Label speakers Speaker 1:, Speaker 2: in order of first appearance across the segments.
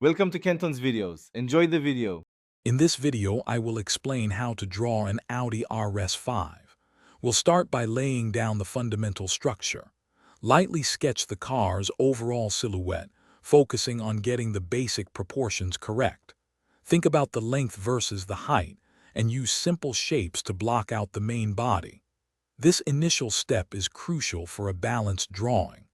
Speaker 1: Welcome to Kenton's videos. Enjoy the video.
Speaker 2: In this video, I will explain how to draw an Audi RS5. We'll start by laying down the fundamental structure. Lightly sketch the car's overall silhouette, focusing on getting the basic proportions correct. Think about the length versus the height, and use simple shapes to block out the main body. This initial step is crucial for a balanced drawing.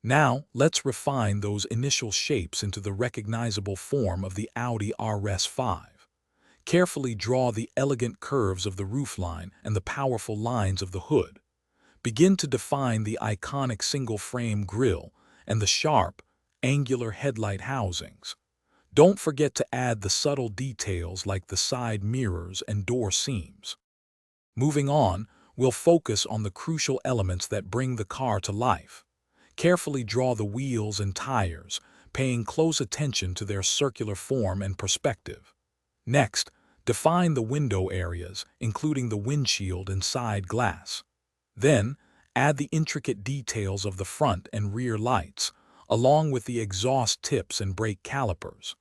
Speaker 2: Now, let's refine those initial shapes into the recognizable form of the Audi RS5. Carefully draw the elegant curves of the roofline and the powerful lines of the hood. Begin to define the iconic single-frame grille and the sharp, angular headlight housings. Don't forget to add the subtle details like the side mirrors and door seams. Moving on, we'll focus on the crucial elements that bring the car to life. Carefully draw the wheels and tires, paying close attention to their circular form and perspective. Next, define the window areas, including the windshield and side glass. Then, add the intricate details of the front and rear lights, along with the exhaust tips and brake calipers.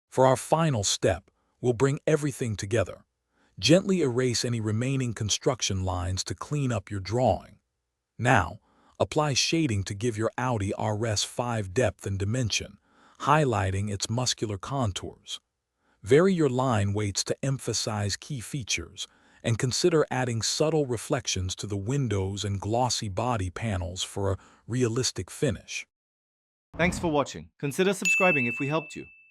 Speaker 2: For our final step, we'll bring everything together. Gently erase any remaining construction lines to clean up your drawing. Now, apply shading to give your Audi RS5 depth and dimension, highlighting its muscular contours. Vary your line weights to emphasize key features, and consider adding subtle reflections to the windows and glossy body panels for a realistic finish.
Speaker 1: Thanks for watching. Consider subscribing if we helped you.